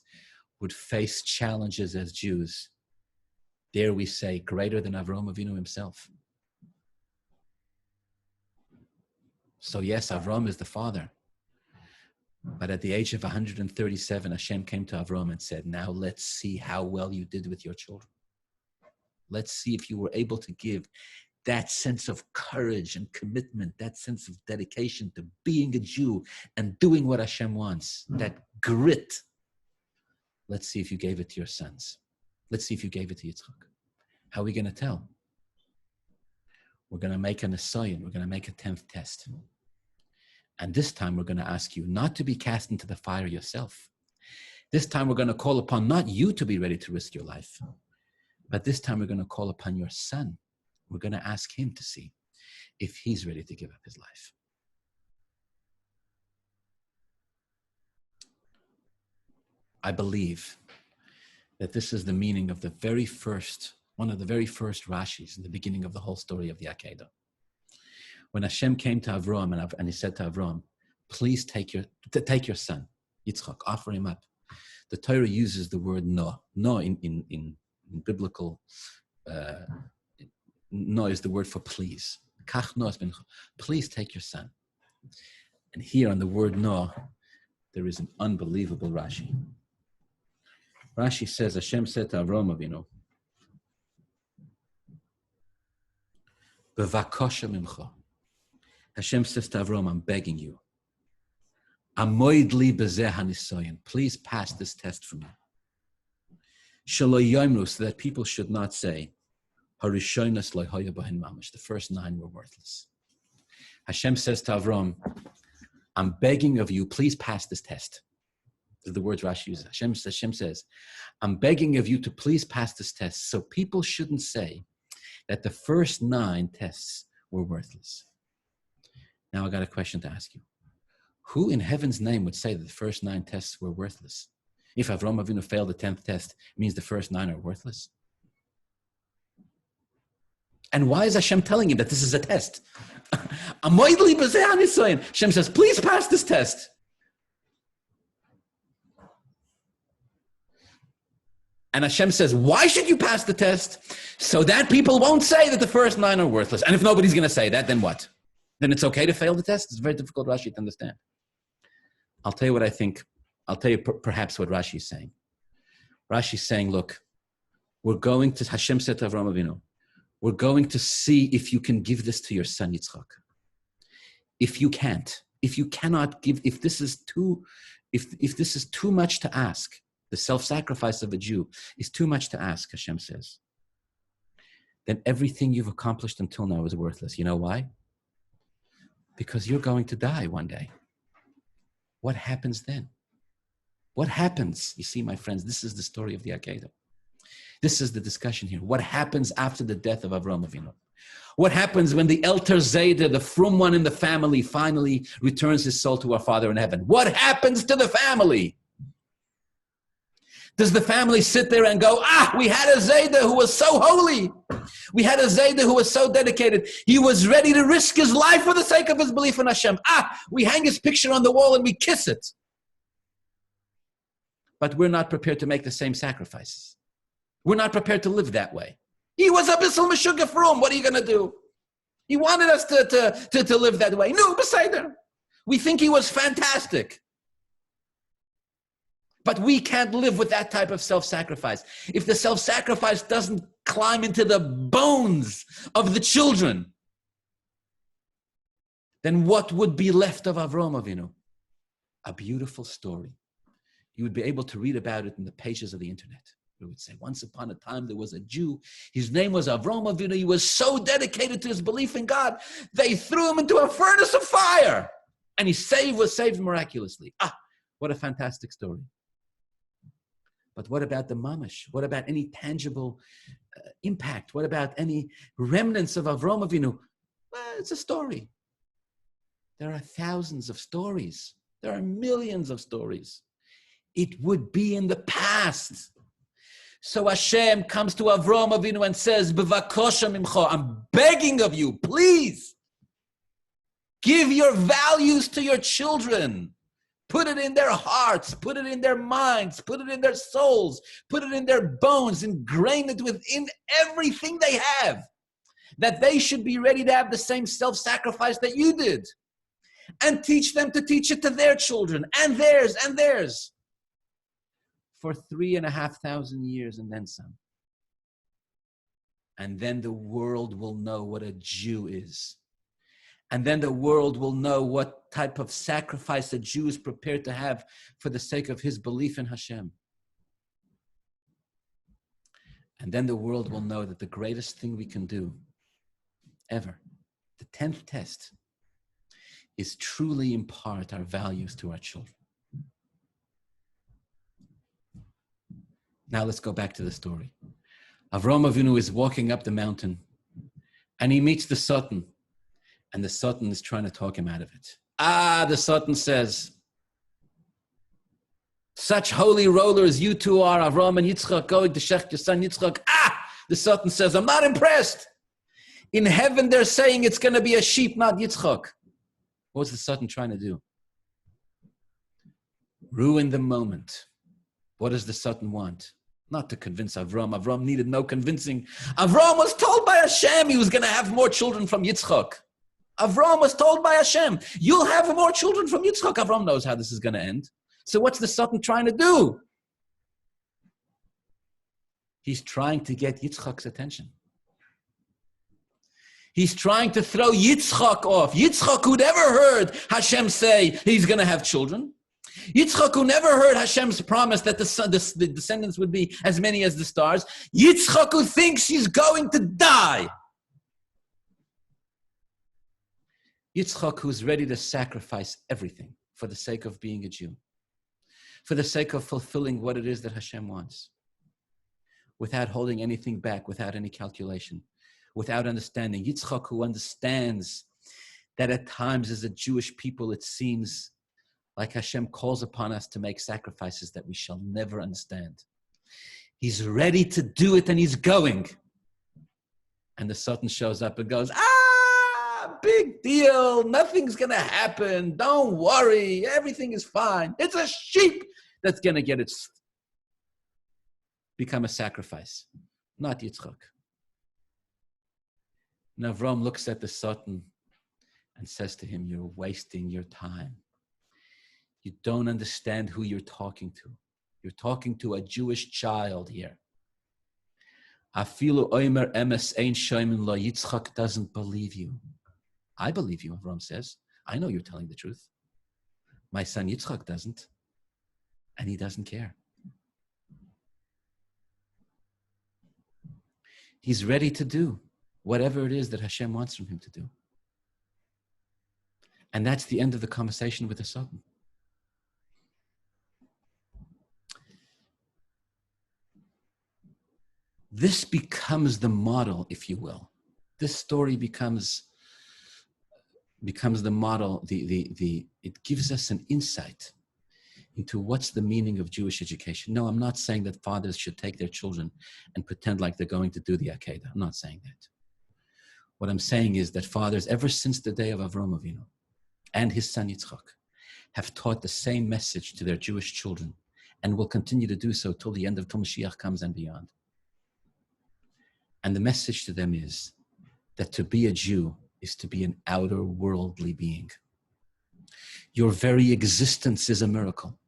would face challenges as Jews, dare we say, greater than Avraham Avinu himself. So yes, Avraham is the father. But at the age of 137, Hashem came to Avraham and said, now let's see how well you did with your children. Let's see if you were able to give that sense of courage and commitment, that sense of dedication to being a Jew and doing what Hashem wants, that grit. Let's see if you gave it to your sons. Let's see if you gave it to Yitzchak. How are we going to tell? We're going to make an assignment. We're going to make a 10th test. And this time we're going to ask you not to be cast into the fire yourself. This time we're going to call upon not you to be ready to risk your life, but this time we're going to call upon your son. We're going to ask him to see if he's ready to give up his life. I believe that this is the meaning of the very first one of the very first Rashis in the beginning of the whole story of the Akedah. When Hashem came to Avraham and he said to Avraham, please take your son, Yitzchak, offer him up. The Torah uses the word no. No in biblical, no is the word for please. Please take your son. And here on the word no, there is an unbelievable Rashi. Rashi says, Hashem said to Avraham Avinu, Bevakosha mimcha. Hashem says to Avraham, I'm begging you. Amoid li bezeh hanisoyin. Please pass this test for me. Shelo yomru, so that people should not say, Harishonos lo haya bahin mamash. The first 9 were worthless. Hashem says to Avraham, I'm begging of you, please pass this test. These are the words Rashi uses. Hashem says, I'm begging of you to please pass this test, so people shouldn't say that the first 9 tests were worthless. Now I got a question to ask you. Who in heaven's name would say that the first 9 tests were worthless? If Avraham Avinu failed the 10th test, it means the first 9 are worthless. And why is Hashem telling him that this is a test? Hashem says, please pass this test. And Hashem says, why should you pass the test? So that people won't say that the first 9 are worthless. And if nobody's going to say that, then what? Then it's okay to fail the test? It's very difficult, Rashi, to understand. I'll tell you what I think. I'll tell you perhaps what Rashi is saying. Rashi is saying, look, Hashem said to Avraham Avinu, we're going to see if you can give this to your son Yitzchak. If you can't, if you cannot give, if this is too much to ask, the self-sacrifice of a Jew is too much to ask, Hashem says, then everything you've accomplished until now is worthless. You know why? Because you're going to die one day. What happens then? What happens? You see, my friends, this is the story of the Akedah. This is the discussion here. What happens after the death of Avraham Avinu? What happens when the Elter Zayda, the frum one in the family, finally returns his soul to our Father in heaven? What happens to the family? Does the family sit there and go, we had a Zayda who was so holy. We had a Zayda who was so dedicated. He was ready to risk his life for the sake of his belief in Hashem. We hang his picture on the wall and we kiss it. But we're not prepared to make the same sacrifices. We're not prepared to live that way. He was a Bissel Meshuggah Frum. What are you going to do? He wanted us to live that way. No, Beseder. We think he was fantastic. But we can't live with that type of self-sacrifice. If the self-sacrifice doesn't climb into the bones of the children, then what would be left of Avraham Avinu? A beautiful story. You would be able to read about it in the pages of the internet. We would say, once upon a time, there was a Jew. His name was Avraham Avinu. He was so dedicated to his belief in God, they threw him into a furnace of fire. And he was saved miraculously. What a fantastic story. But what about the mamash? What about any tangible impact? What about any remnants of Avraham Avinu? Well, it's a story. There are thousands of stories. There are millions of stories. It would be in the past. So Hashem comes to Avraham Avinu and says, Bevakosha mimcha, I'm begging of you, please, give your values to your children. Put it in their hearts, put it in their minds, put it in their souls, put it in their bones, ingrain it within everything they have. That they should be ready to have the same self-sacrifice that you did. And teach them to teach it to their children, and theirs, and theirs. For 3,500 years and then some. And then the world will know what a Jew is. And then the world will know what type of sacrifice a Jew is prepared to have for the sake of his belief in Hashem. And then the world will know that the greatest thing we can do ever, the 10th test, is truly impart our values to our children. Now let's go back to the story. Avraham Avinu is walking up the mountain and he meets the Satan. And the Satan is trying to talk him out of it. The Satan says, such holy rollers you two are, Avraham and Yitzchak, going to shech your son Yitzchak. The Satan says, I'm not impressed. In heaven, they're saying it's going to be a sheep, not Yitzchak. What's the Satan trying to do? Ruin the moment. What does the Satan want? Not to convince Avraham. Avraham needed no convincing. Avraham was told by Hashem he was going to have more children from Yitzchak. Avraham was told by Hashem, you'll have more children from Yitzchak. Avraham knows how this is going to end. So what's the Satan trying to do? He's trying to get Yitzchak's attention. He's trying to throw Yitzchak off. Yitzchak, who never heard Hashem say he's going to have children. Yitzchak, who never heard Hashem's promise that the descendants would be as many as the stars. Yitzchak, who thinks he's going to die. Yitzchak, who's ready to sacrifice everything for the sake of being a Jew, for the sake of fulfilling what it is that Hashem wants, without holding anything back, without any calculation, without understanding. Yitzchak, who understands that at times as a Jewish people, it seems like Hashem calls upon us to make sacrifices that we shall never understand. He's ready to do it and he's going. And the Satan shows up and goes, big deal. Nothing's going to happen. Don't worry. Everything is fine. It's a sheep that's going to become a sacrifice, not Yitzchak. And Avraham looks at the Satan and says to him, you're wasting your time. You don't understand who you're talking to. You're talking to a Jewish child here. Afilu oimer emes ein shoymin lo. Yitzchak doesn't believe you. I believe you, Avraham says. I know you're telling the truth. My son Yitzchak doesn't. And he doesn't care. He's ready to do whatever it is that Hashem wants from him to do. And that's the end of the conversation with the Satan. This becomes the model, if you will. This story becomes the model. It gives us an insight into what's the meaning of Jewish education. No, I'm not saying that fathers should take their children and pretend like they're going to do the Akedah. I'm not saying that. What I'm saying is that fathers, ever since the day of Avraham Avinu and his son Yitzchak, have taught the same message to their Jewish children and will continue to do so till the end of Mashiach comes and beyond. And the message to them is that to be a Jew is to be an outer worldly being. Your very existence is a miracle,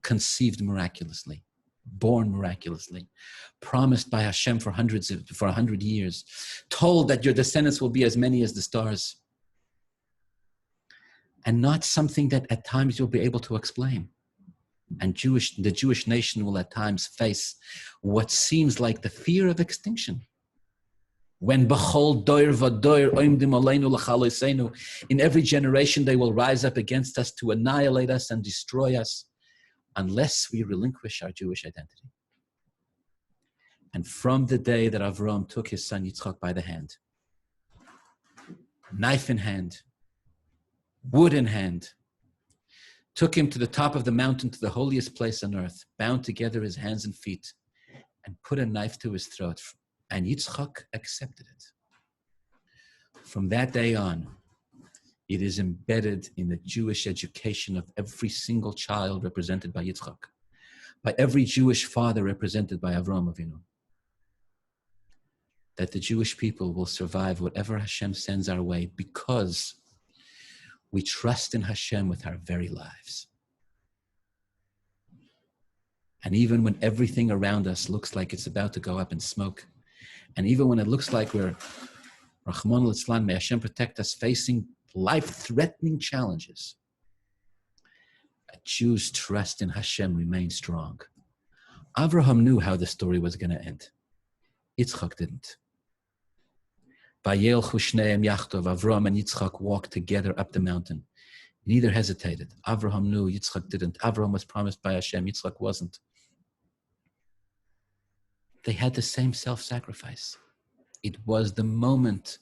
conceived miraculously, born miraculously, promised by Hashem for 100 years, told that your descendants will be as many as the stars, and not something that at times you'll be able to explain. And the Jewish nation will at times face what seems like the fear of extinction. When b'chol doir v'doir oimdim aleinu l'chaloseinu, in every generation they will rise up against us to annihilate us and destroy us unless we relinquish our Jewish identity. And from the day that Avraham took his son Yitzchak by the hand, knife in hand, wood in hand, took him to the top of the mountain, to the holiest place on earth, bound together his hands and feet, and put a knife to his throat. And Yitzchak accepted it. From that day on, it is embedded in the Jewish education of every single child represented by Yitzchak, by every Jewish father represented by Avraham Avinu, that the Jewish people will survive whatever Hashem sends our way because we trust in Hashem with our very lives. And even when everything around us looks like it's about to go up in smoke, and even when it looks like we're, Rahman al-Islam, may Hashem protect us, facing life-threatening challenges, a Jew's trust in Hashem remains strong. Avraham knew how the story was going to end. Yitzchak didn't. Vayelchu shneim yachtov, Avraham and Yitzchak walked together up the mountain. Neither hesitated. Avraham knew, Yitzchak didn't. Avraham was promised by Hashem, Yitzchak wasn't. They had the same self-sacrifice. It was the moment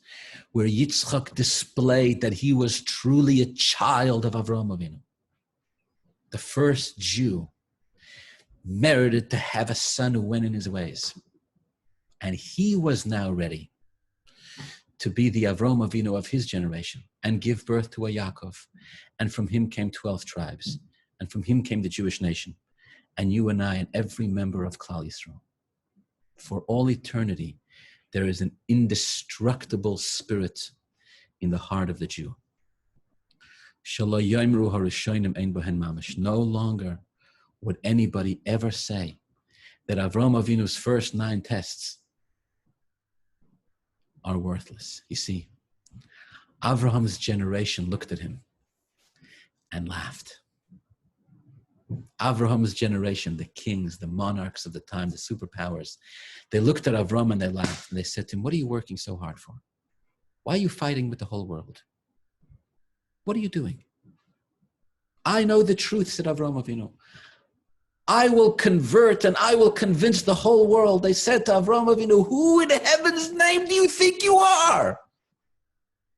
where Yitzchak displayed that he was truly a child of Avraham Avinu. The first Jew merited to have a son who went in his ways. And he was now ready to be the Avraham Avinu of his generation and give birth to a Yaakov. And from him came 12 tribes. And from him came the Jewish nation. And you and I and every member of Klal Yisrael. For all eternity, there is an indestructible spirit in the heart of the Jew. No longer would anybody ever say that Avraham Avinu's first 9 tests are worthless. You see, Avraham's generation looked at him and laughed. Avraham's generation, the kings, the monarchs of the time, the superpowers, they looked at Avram and they laughed and they said to him, what are you working so hard for? Why are you fighting with the whole world? What are you doing? I know the truth, said Avraham Avinu. I will convert and I will convince the whole world. They said to Avraham Avinu, who in heaven's name do you think you are?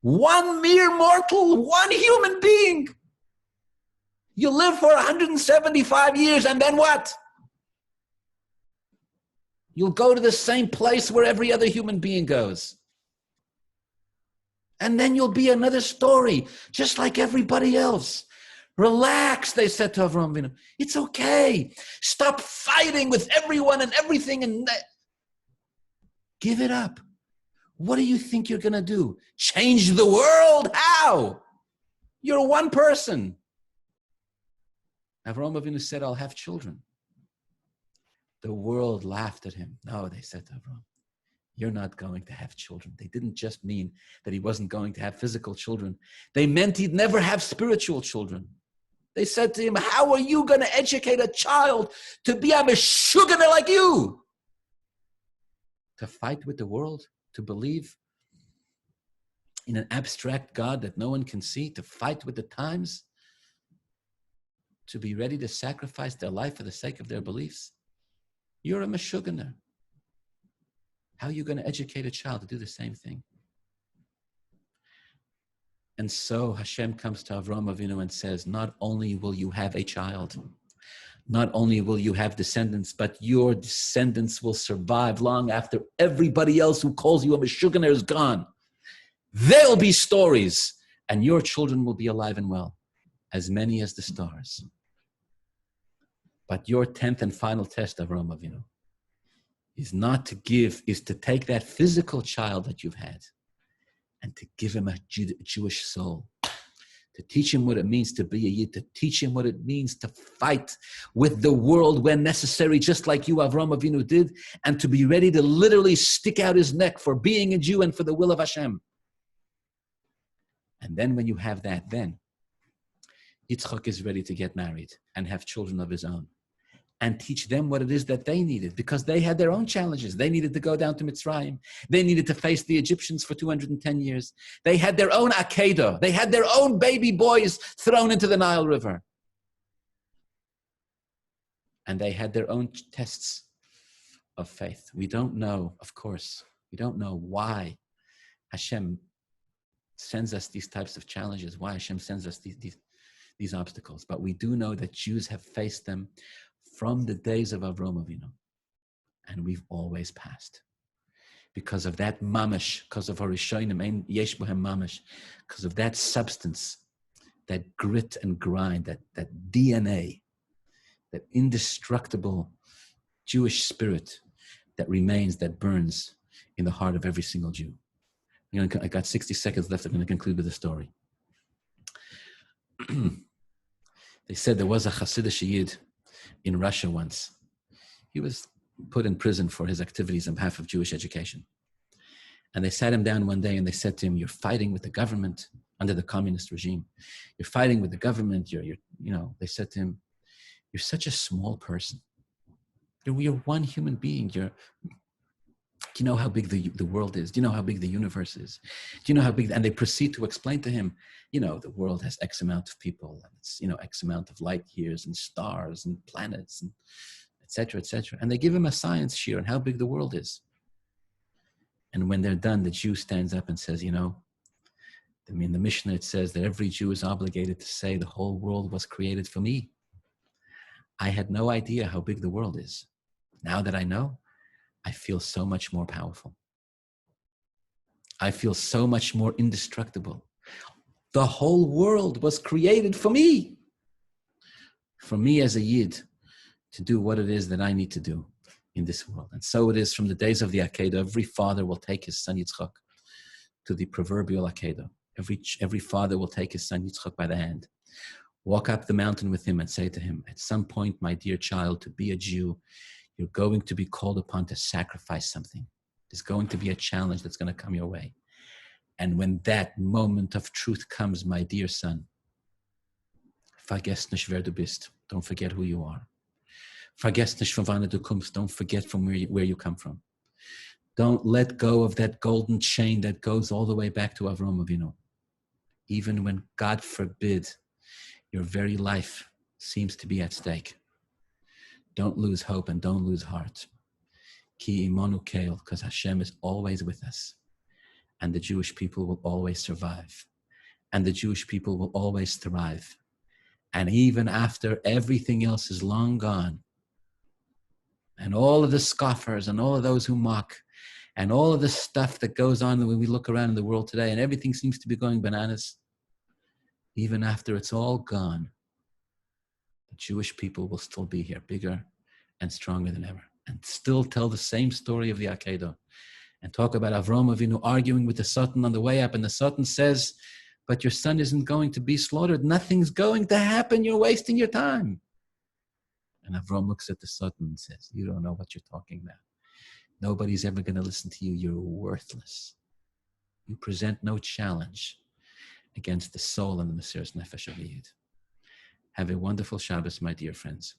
One mere mortal, one human being. You live for 175 years and then what? You'll go to the same place where every other human being goes. And then you'll be another story, just like everybody else. Relax, they said to Avraham Avinu. It's okay. Stop fighting with everyone and everything and give it up. What do you think you're going to do? Change the world? How? You're one person. Avraham Avinu said, I'll have children. The world laughed at him. No, they said to Avraham, you're not going to have children. They didn't just mean that he wasn't going to have physical children. They meant he'd never have spiritual children. They said to him, how are you going to educate a child to be a meshuggah like you? To fight with the world, to believe in an abstract God that no one can see, to fight with the times, to be ready to sacrifice their life for the sake of their beliefs. You're a meshuggah. How are you going to educate a child to do the same thing? And so Hashem comes to Avraham Avinu and says, not only will you have a child, not only will you have descendants, but your descendants will survive long after everybody else who calls you a meshuggah is gone. There'll be stories, and your children will be alive and well, as many as the stars. But your 10th and final test, Avraham Avinu, is not to give, is to take that physical child that you've had and to give him a Jewish soul, to teach him what it means to be a Yid, to teach him what it means to fight with the world when necessary, just like you, Avraham Avinu, did, and to be ready to literally stick out his neck for being a Jew and for the will of Hashem. And then when you have that, then Yitzchak is ready to get married and have children of his own and teach them what it is that they needed, because they had their own challenges. They needed to go down to Mitzrayim. They needed to face the Egyptians for 210 years. They had their own Akedah. They had their own baby boys thrown into the Nile River. And they had their own tests of faith. We don't know, of course, we don't know why Hashem sends us these types of challenges, why Hashem sends us these obstacles. But we do know that Jews have faced them from the days of Avraham Avinu. And we've always passed. Because of that mamash, because of Harishonim, ein yesh bohem mamash, because of that substance, that grit and grind, that DNA, that indestructible Jewish spirit that remains, that burns in the heart of every single Jew. I got 60 seconds left. I'm going to conclude with a story. They said there was a Hasidic Yid in Russia once. He was put in prison for his activities on behalf of Jewish education. And they sat him down one day and they said to him, you're fighting with the government under the communist regime. You're fighting with the government. They said to him, you're such a small person. You're one human being. Do you know how big the world is? Do you know how big the universe is? Do you know how big? And they proceed to explain to him, the world has X amount of people, and it's, X amount of light years and stars and planets and et cetera, et cetera. And they give him a science shiur on how big the world is. And when they're done, the Jew stands up and says, in the Mishnah, it says that every Jew is obligated to say the whole world was created for me. I had no idea how big the world is. Now that I know, I feel so much more powerful. I feel so much more indestructible. The whole world was created for me as a Yid, to do what it is that I need to do in this world. And so it is from the days of the Akedah. Every father will take his son Yitzchak to the proverbial Akedah. Every father will take his son Yitzchak by the hand, walk up the mountain with him and say to him, at some point, my dear child, to be a Jew, you're going to be called upon to sacrifice something. There's going to be a challenge that's going to come your way. And when that moment of truth comes, my dear son, vergiss nicht, wer du bist. Don't forget who you are. Vergiss nicht, von wann du kommst. Don't forget from where you come from. Don't let go of that golden chain that goes all the way back to Avraham Avinu. Even when, God forbid, your very life seems to be at stake. Don't lose hope and don't lose heart. Ki imanu keil, because Hashem is always with us. And the Jewish people will always survive. And the Jewish people will always thrive. And even after everything else is long gone, and all of the scoffers and all of those who mock, and all of the stuff that goes on when we look around in the world today, and everything seems to be going bananas, even after it's all gone, the Jewish people will still be here, bigger and stronger than ever, and still tell the same story of the Akedah, and talk about Avraham Avinu arguing with the Satan on the way up, and the Satan says, but your son isn't going to be slaughtered. Nothing's going to happen. You're wasting your time. And Avraham looks at the Satan and says, you don't know what you're talking about. Nobody's ever going to listen to you. You're worthless. You present no challenge against the soul and the Mesiras Nefesh of a Yid. Have a wonderful Shabbos, my dear friends.